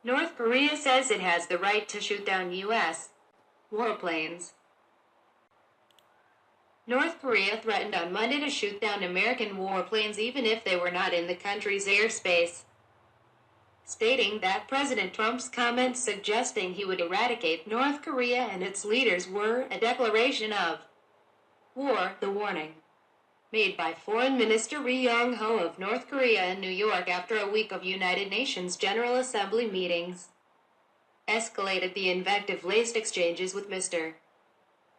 North Korea says it has the right to shoot down U.S. warplanes. North Korea threatened on Monday to shoot down American warplanes even if they were not in the country's airspace, stating that President Trump's comments suggesting he would eradicate North Korea and its leaders were a declaration of war. The warning, made by Foreign Minister Yong-ho of North Korea in New York after a week of United Nations General Assembly meetings, escalated the invective-laced exchanges with Mr.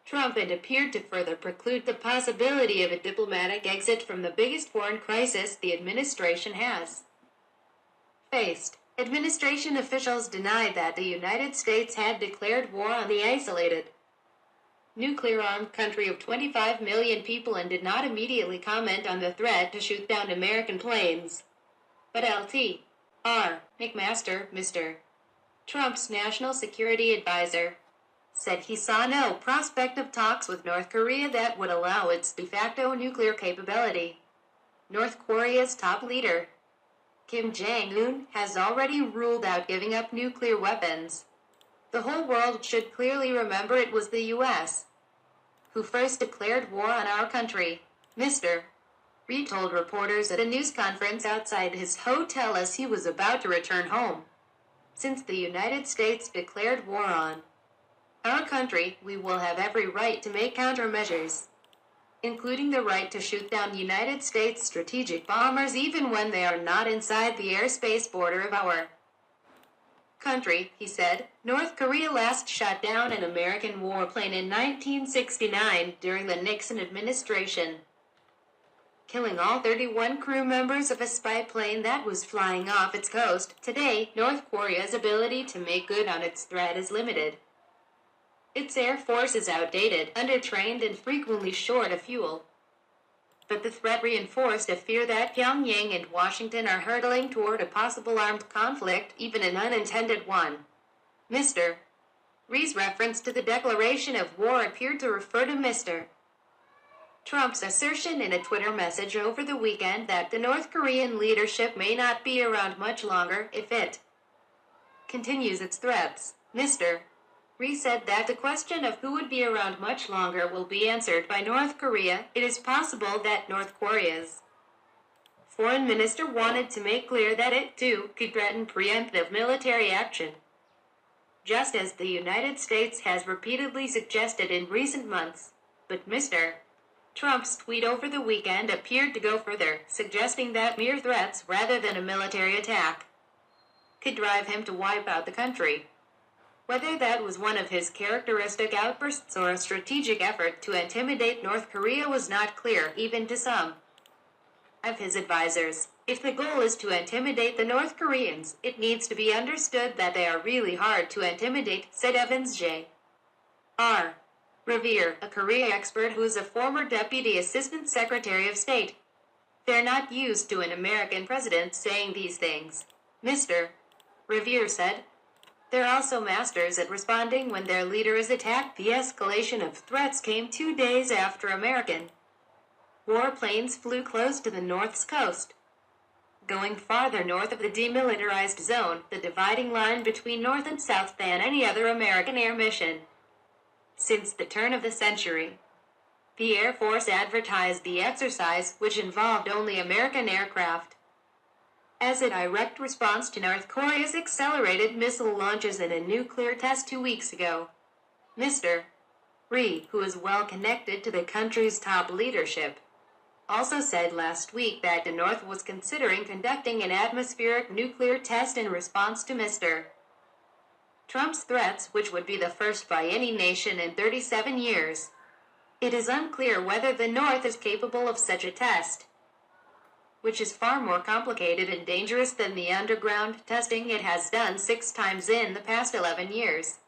Trump and appeared to further preclude the possibility of a diplomatic exit from the biggest foreign crisis the administration has faced. Administration officials denied that the United States had declared war on the isolated, nuclear-armed country of 25 million people and did not immediately comment on the threat to shoot down American planes. But L.T.R. McMaster, Mr. Trump's national security advisor, said he saw no prospect of talks with North Korea that would allow its de facto nuclear capability. North Korea's top leader, Kim Jong-un, has already ruled out giving up nuclear weapons. The whole world should clearly remember it was the U.S. who first declared war on our country, Mr. Reid told reporters at a news conference outside his hotel as he was about to return home. Since the United States declared war on our country, we will have every right to make countermeasures, including the right to shoot down United States strategic bombers even when they are not inside the airspace border of our country, he said. North Korea last shot down an American warplane in 1969 during the Nixon administration, killing all 31 crew members of a spy plane that was flying off its coast. Today, North Korea's ability to make good on its threat is limited. Its air force is outdated, undertrained, and frequently short of fuel. But the threat reinforced a fear that Pyongyang and Washington are hurtling toward a possible armed conflict, even an unintended one. Mr. Ri's reference to the declaration of war appeared to refer to Mr. Trump's assertion in a Twitter message over the weekend that the North Korean leadership may not be around much longer if it continues its threats. Mr. Ri said that the question of who would be around much longer will be answered by North Korea. It is possible that North Korea's foreign minister wanted to make clear that it, too, could threaten preemptive military action, just as the United States has repeatedly suggested in recent months. But Mr. Trump's tweet over the weekend appeared to go further, suggesting that mere threats rather than a military attack could drive him to wipe out the country. Whether that was one of his characteristic outbursts or a strategic effort to intimidate North Korea was not clear, even to some of his advisors. If the goal is to intimidate the North Koreans, it needs to be understood that they are really hard to intimidate, said Evans J. R. Revere, a Korea expert who is a former Deputy Assistant Secretary of State. They're not used to an American president saying these things, Mr. Revere said. They're also masters at responding when their leader is attacked. The escalation of threats came 2 days after American warplanes flew close to the North's coast, going farther north of the demilitarized zone, the dividing line between North and South, than any other American air mission since the turn of the century. The Air Force advertised the exercise, which involved only American aircraft, as a direct response to North Korea's accelerated missile launches and a nuclear test 2 weeks ago. Mr. Ri, who is well connected to the country's top leadership, also said last week that the North was considering conducting an atmospheric nuclear test in response to Mr. Trump's threats, which would be the first by any nation in 37 years. It is unclear whether the North is capable of such a test, which is far more complicated and dangerous than the underground testing it has done 6 times in the past 11 years.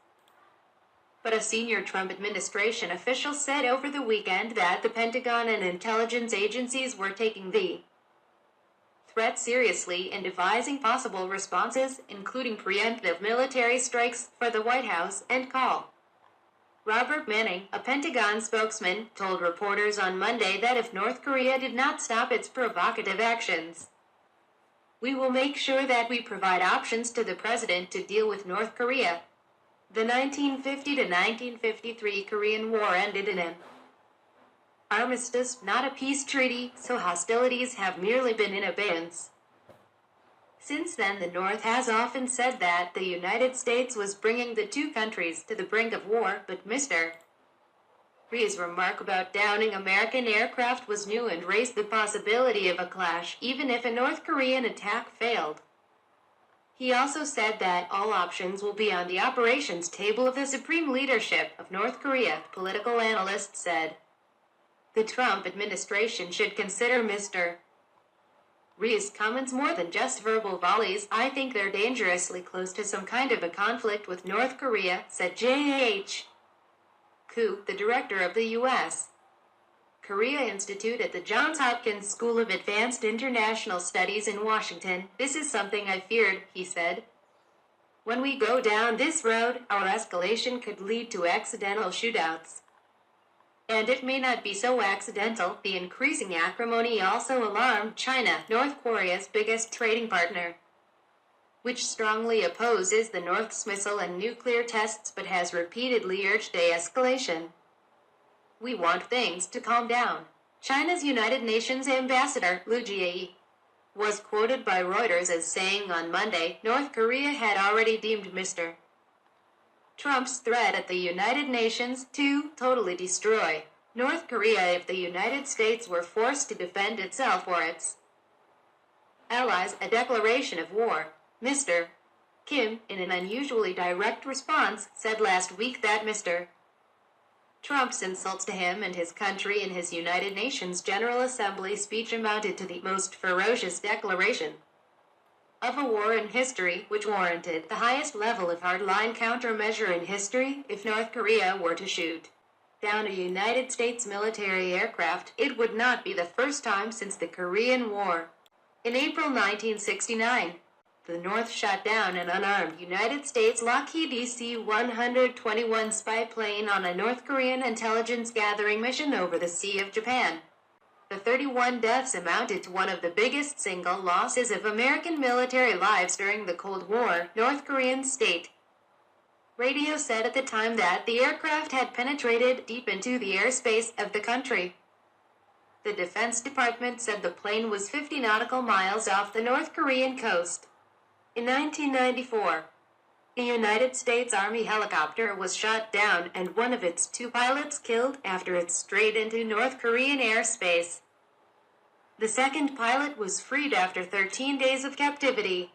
But a senior Trump administration official said over the weekend that the Pentagon and intelligence agencies were taking the threat seriously and devising possible responses, including preemptive military strikes, for the White House, and call. Robert Manning, a Pentagon spokesman, told reporters on Monday that if North Korea did not stop its provocative actions, We will make sure that we provide options to the president to deal with North Korea. The 1950 to 1953 Korean War ended in an armistice, not a peace treaty, so hostilities have merely been in abeyance. Since then, the North has often said that the United States was bringing the two countries to the brink of war, but Mr. Ri's remark about downing American aircraft was new and raised the possibility of a clash, even if a North Korean attack failed. He also said that all options will be on the operations table of the supreme leadership of North Korea, political analysts said. The Trump administration should consider Mr. Ri's comments more than just verbal volleys. I think they're dangerously close to some kind of a conflict with North Korea, said J.H. Koo, the director of the U.S. Korea Institute at the Johns Hopkins School of Advanced International Studies in Washington. This is something I feared, he said. When we go down this road, our escalation could lead to accidental shootouts. And it may not be so accidental. The increasing acrimony also alarmed China, North Korea's biggest trading partner, which strongly opposes the North's missile and nuclear tests but has repeatedly urged de-escalation. We want things to calm down. China's United Nations ambassador, Liu Jie, was quoted by Reuters as saying on Monday, North Korea had already deemed Mr. Trump's threat at the United Nations to totally destroy North Korea if the United States were forced to defend itself or its allies, a declaration of war. Mr. Kim, in an unusually direct response, said last week that Mr. Trump's insults to him and his country in his United Nations General Assembly speech amounted to the most ferocious declaration of a war in history, which warranted the highest level of hardline countermeasure in history. If North Korea were to shoot down a United States military aircraft, it would not be the first time since the Korean War. In April 1969, the North shot down an unarmed United States Lockheed DC-121 spy plane on a North Korean intelligence-gathering mission over the Sea of Japan. The 31 deaths amounted to one of the biggest single losses of American military lives during the Cold War, North Korean state radio said at the time that the aircraft had penetrated deep into the airspace of the country. The Defense Department said the plane was 50 nautical miles off the North Korean coast. In 1994, a United States Army helicopter was shot down and one of its two pilots killed after it strayed into North Korean airspace. The second pilot was freed after 13 days of captivity.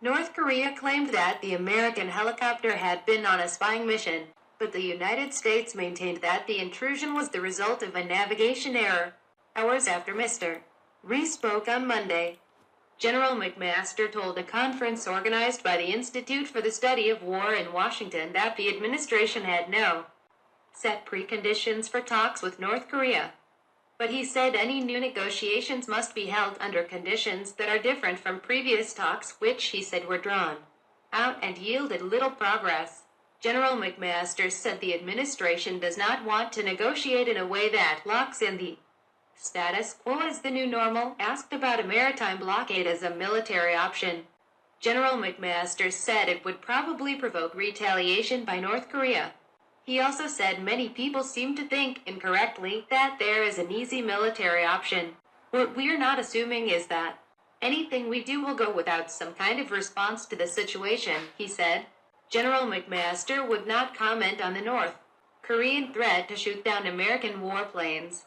North Korea claimed that the American helicopter had been on a spying mission, but the United States maintained that the intrusion was the result of a navigation error. Hours after Mr. Ri spoke on Monday, General McMaster told a conference organized by the Institute for the Study of War in Washington that the administration had no set preconditions for talks with North Korea. But he said any new negotiations must be held under conditions that are different from previous talks, which he said were drawn out and yielded little progress. General McMaster said the administration does not want to negotiate in a way that locks in the status quo as the new normal. Asked about a maritime blockade as a military option, General McMaster said it would probably provoke retaliation by North Korea. He also said many people seem to think, incorrectly, that there is an easy military option. What we're not assuming is that anything we do will go without some kind of response to the situation, he said. General McMaster would not comment on the North Korean threat to shoot down American warplanes.